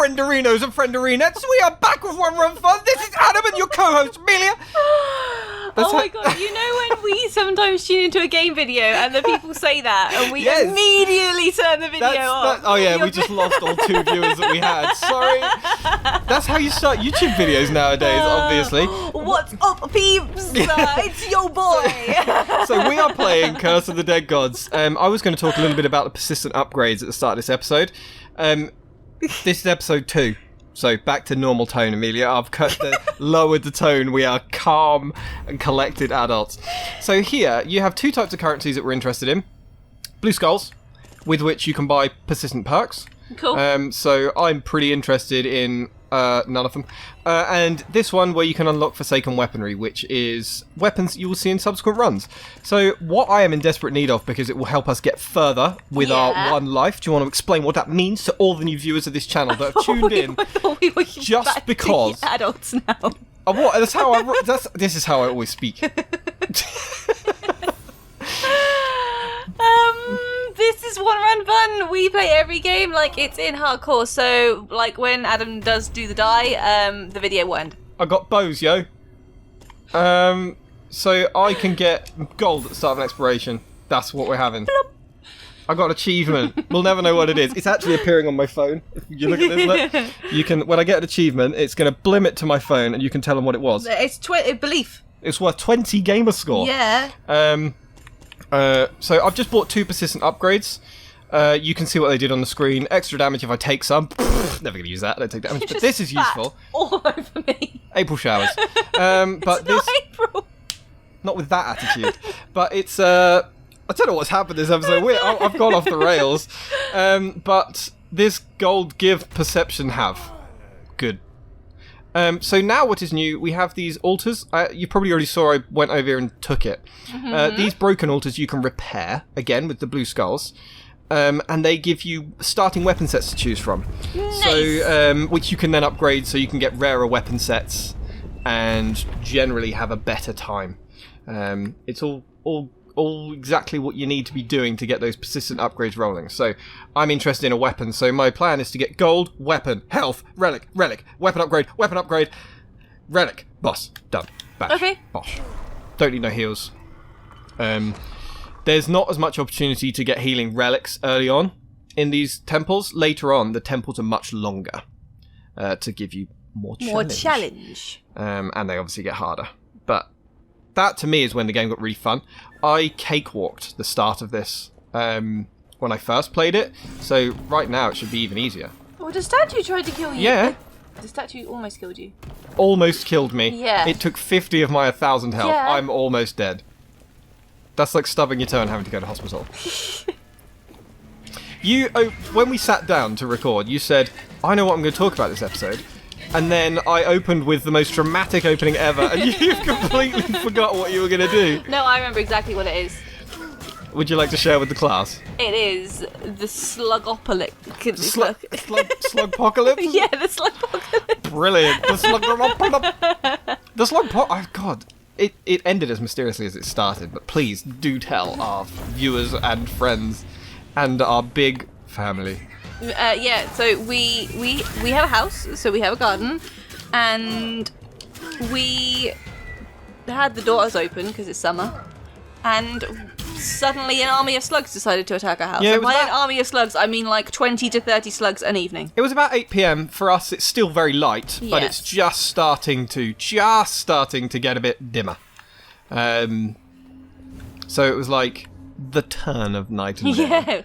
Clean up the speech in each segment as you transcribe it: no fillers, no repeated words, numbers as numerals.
friendarinos and friendarinettes. We are back with One Run Fun. This is Adam and your co-host, Amelia. Oh my god, you know when we sometimes tune into a game video and the people say that and we immediately turn the video off. Oh yeah, we just lost all 2 viewers that we had. Sorry. That's how you start YouTube videos nowadays, obviously. What's up, peeps? It's your boy. So we are playing Curse of the Dead Gods. I was going to talk a little bit about the persistent upgrades at the start of this episode. This is episode 2. So back to normal tone, Amelia. I've lowered the tone. We are calm and collected adults. So here, you have 2 types of currencies that we're interested in. Blue skulls, with which you can buy persistent perks. Cool. So I'm pretty interested in none of them. And this one where you can unlock Forsaken Weaponry, which is weapons you will see in subsequent runs. So what I am in desperate need of, because it will help us get further with our one life, do you want to explain what that means to all the new viewers of this channel that have tuned in just because... adults now. What? This is how I always speak. This is One Run Fun. We play every game like it's in hardcore. So, like when Adam does do the die, the video will end. I got bows, yo. So I can get gold at the start of an exploration. That's what we're having. Bloop. I got an achievement. We'll never know what it is. It's actually appearing on my phone. If you look at this, look. You can, when I get an achievement, it's going to blim it to my phone, and you can tell them what it was. It's belief. It's worth 20 gamer score. Yeah. So I've just bought 2 persistent upgrades. You can see what they did on the screen. Extra damage if I take some. Never going to use that. I don't take damage. But this is useful. All over me. April showers. But it's not April. Not with that attitude. But it's... I don't know what's happened this episode. I've gone off the rails. But this gold give perception have. Good. So now what is new, we have these altars. You probably already saw I went over here and took it. Mm-hmm. These broken altars you can repair, again, with the blue skulls. And they give you starting weapon sets to choose from. Nice. So, which you can then upgrade so you can get rarer weapon sets and generally have a better time. It's all exactly what you need to be doing to get those persistent upgrades rolling. So I'm interested in a weapon, so my plan is to get gold, weapon, health, relic, weapon upgrade, relic, boss, done, bash, okay. bosh. Don't need no heals. There's not as much opportunity to get healing relics early on in these temples. Later on, the temples are much longer to give you more challenge. And they obviously get harder. But that, to me, is when the game got really fun. I cakewalked the start of this when I first played it, so right now it should be even easier. Well, the statue tried to kill you. Yeah. The statue almost killed you. Almost killed me. Yeah. It took 50 of my 1,000 health. Yeah. I'm almost dead. That's like stubbing your toe and having to go to hospital. When we sat down to record, you said, I know what I'm going to talk about this episode. And then I opened with the most dramatic opening ever, and you completely forgot what you were going to do. No, I remember exactly what it is. Would you like to share with the class? It is the Slugopocalypse. Slugpocalypse? Yeah, the Slugpocalypse. Brilliant. The Slugpocalypse. Oh, God. It ended as mysteriously as it started, but please do tell our viewers and friends and our big family. Yeah, so we have a house, so we have a garden, and we had the doors open because it's summer, and suddenly an army of slugs decided to attack our house. Yeah, and by an army of slugs, I mean like 20 to 30 slugs an evening. It was about 8 p.m. For us, it's still very light, but Yes. it's just starting to get a bit dimmer. So it was like the turn of night and day. Yeah.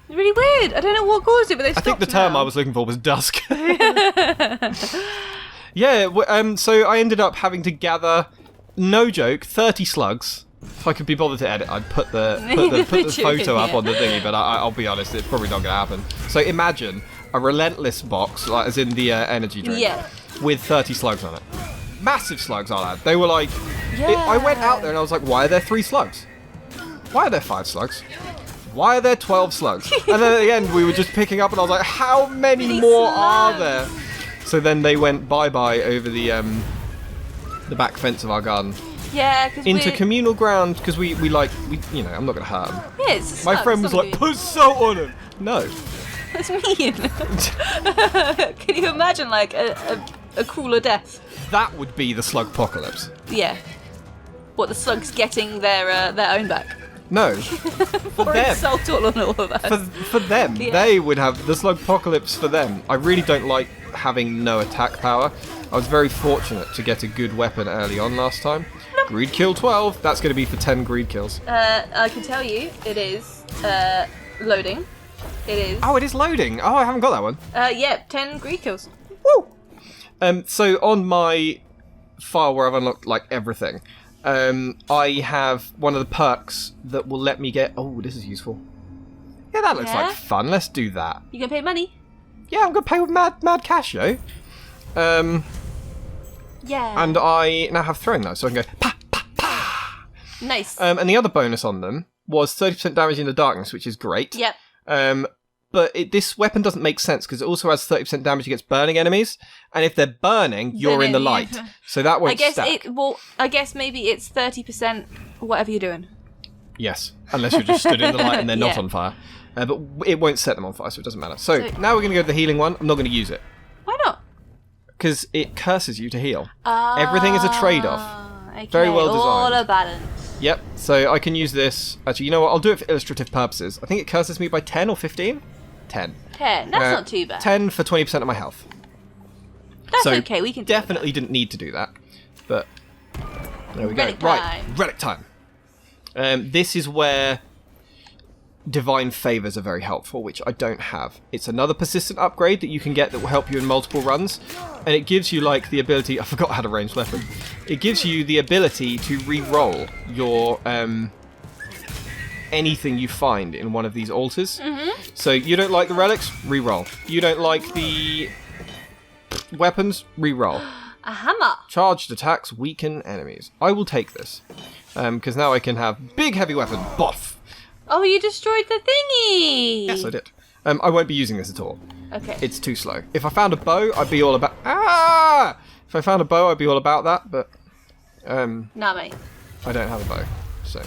Really weird. I don't know what caused it, but they stopped I think the term now. I was looking for was dusk. Yeah, so I ended up having to gather, no joke, 30 slugs. If I could be bothered to edit, I'd put the photo up on the thingy, but I'll be honest, it's probably not going to happen. So imagine a relentless box, like as in the energy drink, Yeah. with 30 slugs on it. Massive slugs, I'll add. They were like... Yeah. I went out there and I was like, why are there 3 slugs? Why are there 5 slugs? Why are there 12 slugs? And then at the end, we were just picking up, and I was like, how many more are there? So then they went bye-bye over the back fence of our garden. Yeah, because Into communal ground, because we I'm not going to hurt them. Yeah, it's a My slug, friend was like, put salt on them! No. That's mean. Can you imagine like a crueler death? That would be the slug apocalypse. Yeah. What, the slugs getting their own back? No. For Or them. insult all on all of us. For them. Yeah. They would have the slug apocalypse for them. I really don't like having no attack power. I was very fortunate to get a good weapon early on last time. Greed kill 12. That's going to be for 10 greed kills. I can tell you, it is loading. It is. Oh, it is loading. Oh, I haven't got that one. Yeah, 10 greed kills. Woo! So on my file where I've unlocked like everything, I have one of the perks that will let me get. Oh, this is useful. Yeah, that looks like fun. Let's do that. You can pay money. Yeah, I'm gonna pay with mad cash, yo. Yeah. And I now have throwing those, so I can go pa pa pa. Nice. And the other bonus on them was 30% damage in the darkness, which is great. Yep. But this weapon doesn't make sense because it also has 30% damage against burning enemies, and if they're burning, you're in the light, so that won't stack. I guess maybe it's 30% whatever you're doing. Yes, unless you're just stood in the light and they're not Yeah. on fire. But it won't set them on fire, so it doesn't matter. So now we're going to go to the healing one. I'm not going to use it. Why not? Because it curses you to heal. Everything is a trade-off. Okay. Very well designed. All a balance. Yep, so I can use this. Actually, you know what? I'll do it for illustrative purposes. I think it curses me by 10 or 15? 10. 10. That's not too bad. 10 for 20% of my health. That's So okay. We can do definitely didn't need to do that. But there we go. Relic Right, time. relic time. This is where divine favors are very helpful, which I don't have. It's another persistent upgrade that you can get that will help you in multiple runs, and it gives you like the ability. I forgot how to ranged weapon. It gives you the ability to re-roll your anything you find in one of these altars. So you don't like the relics, re-roll. You don't like the weapons, re-roll. A hammer. Charged attacks weaken enemies. I will take this because now I can have big heavy weapon. Boff. Oh, you destroyed the thingy. Yes, I did. I won't be using this at all. Okay. It's too slow. If I found a bow, I'd be all about. Ah! If I found a bow, I'd be all about that. But Nah, mate. I don't have a bow, so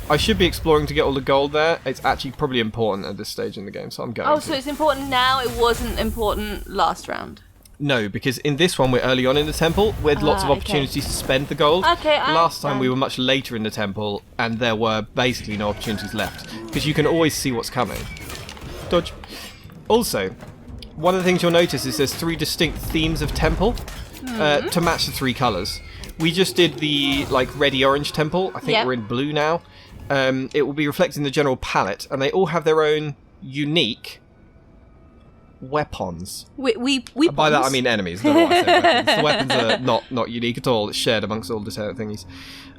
I should be exploring to get all the gold there. It's actually probably important at this stage in the game, so I'm going. Oh, so it's important now. It wasn't important last round. No, because in this one we're early on in the temple with lots of okay. opportunities to spend the gold. Okay, I Last time we understand. were much later in the temple and there were basically no opportunities left because you can always see what's coming. Dodge. Also, one of the things you'll notice is there's 3 distinct themes of temple to match the 3 colours. We just did the like reddy-orange temple. I think Yep. we're in blue now. It will be reflecting the general palette, and they all have their own unique weapons. We By that I mean enemies. Don't know why I said weapons. The weapons are not unique at all. It's shared amongst all the thingies.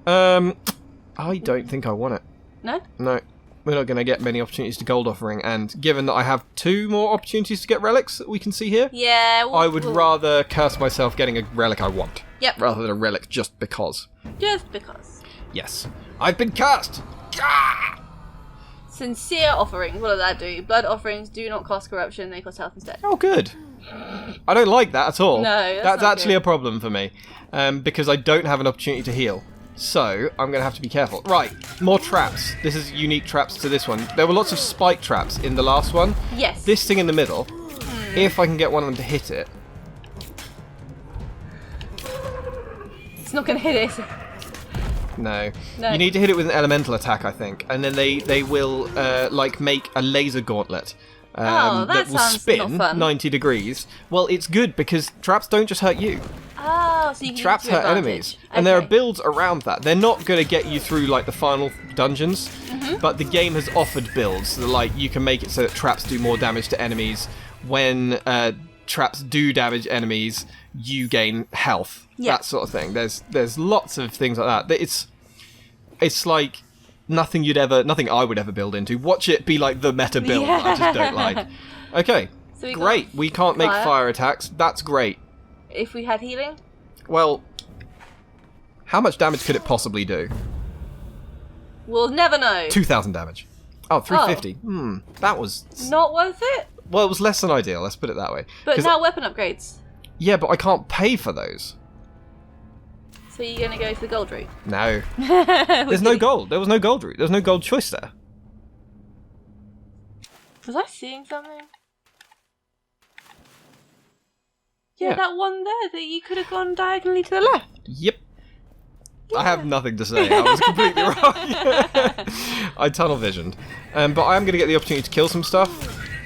I don't think I want it. No? No. We're not going to get many opportunities to gold offering, and given that I have 2 more opportunities to get relics that we can see here, Yeah. I would rather curse myself getting a relic I want, Yep. rather than a relic just because. Just because. Yes. I've been cursed! Ah! Sincere offering. What does that do? Blood offerings do not cost corruption. They cost health instead. Oh, good. I don't like that at all. No, that's That's not actually good. a problem for me, because I don't have an opportunity to heal. So, I'm going to have to be careful. Right, more traps. This is unique traps to this one. There were lots of spike traps in the last one. Yes. This thing in the middle, if I can get one of them to hit it. It's not going to hit it. Is it? No. No. You need to hit it with an elemental attack, I think. And then they will, like, make a laser gauntlet. Oh, that will sounds spin not fun. 90 degrees. Well, it's good because traps don't just hurt you. Oh, so you can Traps use it to hurt your enemies, advantage. and there are Okay. builds around that. They're not going to get you through like the final dungeons, but the game has offered builds that like you can make it so that traps do more damage to enemies. When traps do damage enemies, you gain health. Yeah. That sort of thing. There's lots of things like that. It's like nothing I would ever build into. Watch it be like the meta build that I just don't like. Okay, So we got great. We can't make fire. fire attacks. That's great. If we had healing, Well, how much damage could it possibly do? we'll never know. 2,000 damage. Oh, 350. That was... Not worth it. Well, it was less than ideal, let's put it that way. But 'Cause- now weapon upgrades. Yeah, but I can't pay for those. So you're going to go for the gold route. No. There's no gold. There was no gold route. There's no gold choice there. Was I seeing something? Yeah, Yeah. that one there that you could have gone diagonally to the left. Yep. I have nothing to say. I was completely wrong. I tunnel visioned. But I am going to get the opportunity to kill some stuff.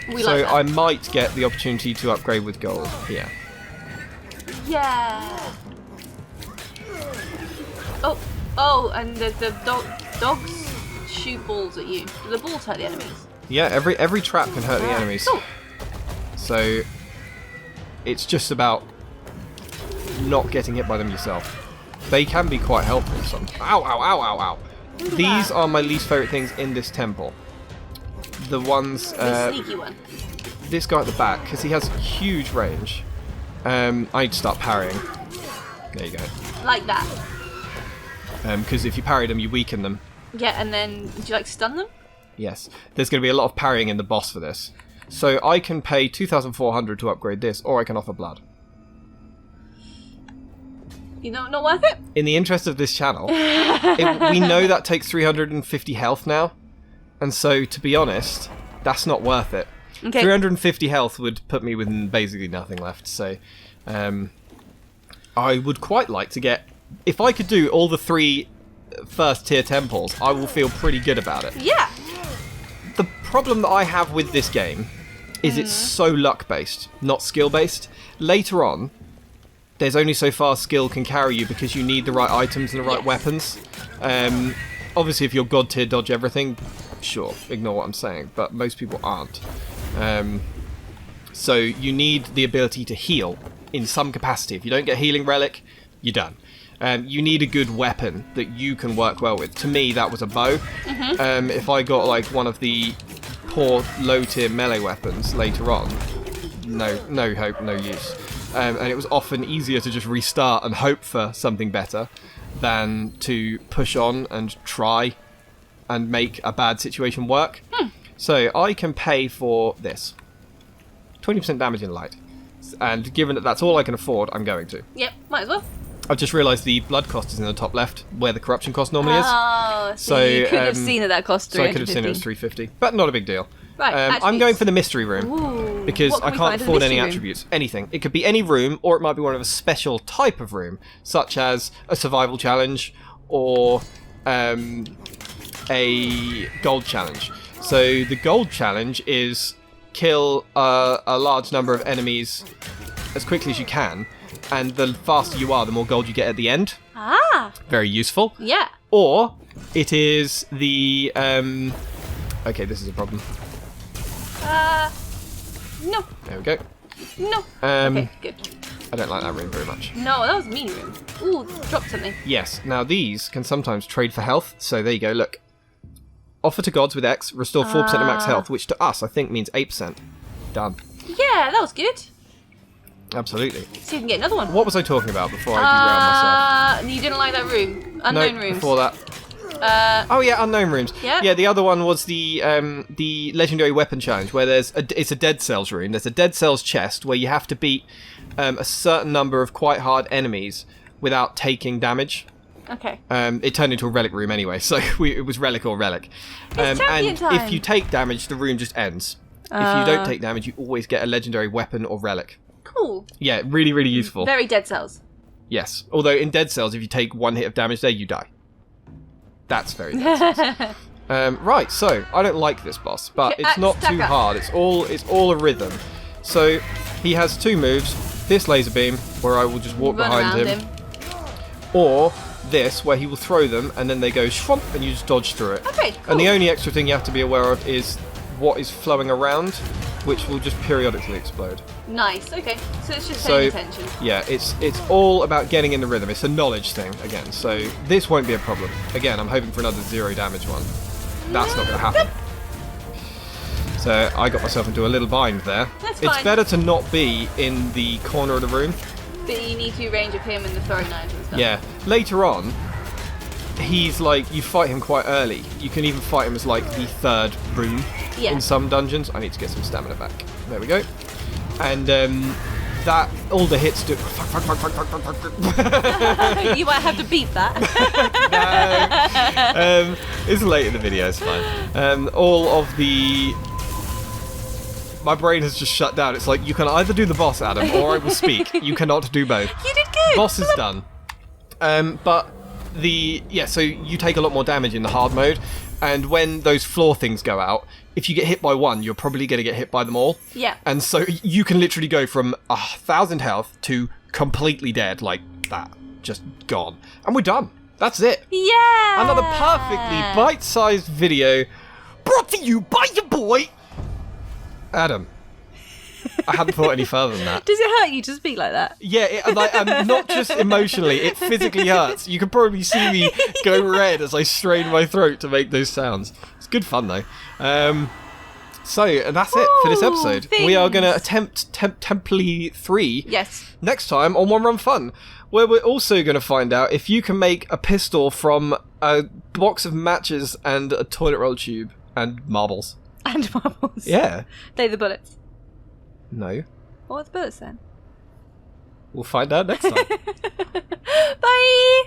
We So like that. I might get the opportunity to upgrade with gold here. Yeah. Oh, and the dogs shoot balls at you. Do the balls hurt the enemies? Yeah, every trap can hurt the enemies. Oh. So it's just about not getting hit by them yourself. They can be quite helpful. Some. Ow, ow, ow, ow, ow. These are my least favourite things in this temple. The ones... The sneaky one. This guy at the back, because he has huge range. I need to start parrying. There you go. Like that. Because if you parry them, you weaken them. Yeah, and then do you like stun them? Yes. There's going to be a lot of parrying in the boss for this. So I can pay 2,400 to upgrade this, or I can offer blood. You know, not worth it? In the interest of this channel, we know that takes 350 health now. And so, to be honest, that's not worth it. Okay. 350 health would put me with basically nothing left. So I would quite like to get... If I could do all the 3 first tier temples, I will feel pretty good about it. Yeah. The problem that I have with this game is it's so luck-based, not skill-based. Later on, there's only so far skill can carry you because you need the right items and the right Yes. weapons. Obviously, if you're god tier, dodge everything, sure, ignore what I'm saying, but most people aren't. So you need the ability to heal in some capacity. If you don't get healing relic, you're done. You need a good weapon that you can work well with. To me, that was a bow. If I got like one of the poor low tier melee weapons later on, no hope, no use. And it was often easier to just restart and hope for something better than to push on and try and make a bad situation work. So I can pay for this. 20% damage in light. And given that that's all I can afford, I'm going to. Yep, might as well. I've just realised the blood cost is in the top left, where the corruption cost normally is. Oh, so you could have seen that cost So I could have 350. seen it was 350, but not a big deal. Right, I'm attributes. going for the mystery room. Ooh, Because what I can we can't find in the afford any mystery room? attributes. Anything. It could be any room, or it might be one of a special type of room, such as a survival challenge or a gold challenge. So the gold challenge is kill a large number of enemies as quickly as you can, and the faster you are, the more gold you get at the end. Ah, Very useful. yeah. Or it is the... okay, this is a problem. No, There we go. no. Um, Okay, good. I don't like that room very much. No, that was a mean room. Ooh, dropped something. Yes, now these can sometimes trade for health, so there you go, look. Offer to gods with X, restore 4% of max health, which to us I think means 8%. Done. Yeah, that was good. Absolutely. See if we can get another one. What was I talking about before I derailed myself? You didn't like that room? Unknown No, rooms. before that. Oh yeah, unknown rooms. Yeah. Yeah, the other one was the legendary weapon challenge, where it's a dead cells room. There's a dead cells chest where you have to beat a certain number of quite hard enemies without taking damage. Okay. It turned into a relic room anyway, so it was relic or relic. It's champion and time. if you take damage, the room just ends. If you don't take damage, you always get a legendary weapon or relic. Cool. Yeah, really, really useful. Very Dead Cells. Yes. Although in Dead Cells, if you take 1 hit of damage there, you die. That's very Dead Cells. Right, so I don't like this boss, but it's not too taca. hard. It's all a rhythm. So he has 2 moves. This laser beam, where I will just walk Run behind around him, or this, where he will throw them, and then they go shwomp, and you just dodge through it. Okay, cool. And the only extra thing you have to be aware of is what is flowing around, which will just periodically explode. Nice. Okay. So it's just paying attention. Yeah, it's all about getting in the rhythm. It's a knowledge thing again. So this won't be a problem. Again, I'm hoping for another 0 damage one. That's not going to happen. So I got myself into a little bind there. That's It's fine. better to not be in the corner of the room. But you need to range of him and the throwing knives and stuff. Yeah. Later on, he's like, you fight him quite early. You can even fight him as like the 3rd room Yeah. in some dungeons. I need to get some stamina back. There we go. And that all the hits do. You might have to beep that. It's late in the video. It's fine. All of the my brain has just shut down. It's like, you can either do the boss, Adam, or I will speak. You cannot do both. You did good. Boss is done. But so you take a lot more damage in the hard mode, and when those floor things go out, if you get hit by one, you're probably going to get hit by them all. Yeah. And so you can literally go from 1,000 health to completely dead, like that, just gone. And we're done. That's it. Yeah. Another perfectly bite-sized video brought to you by your boy, Adam. I hadn't thought any further than that. Does it hurt you to speak like that? Yeah, not just emotionally, it physically hurts. You can probably see me go red as I strain my throat to make those sounds. It's good fun, though. So that's it for this episode. We are going to attempt Templey 3 next time on One Run Fun, where we're also going to find out if you can make a pistol from a box of matches and a toilet roll tube and marbles. And marbles. Yeah. They the bullets. No. What are the bullets then? We'll find out next time. Bye!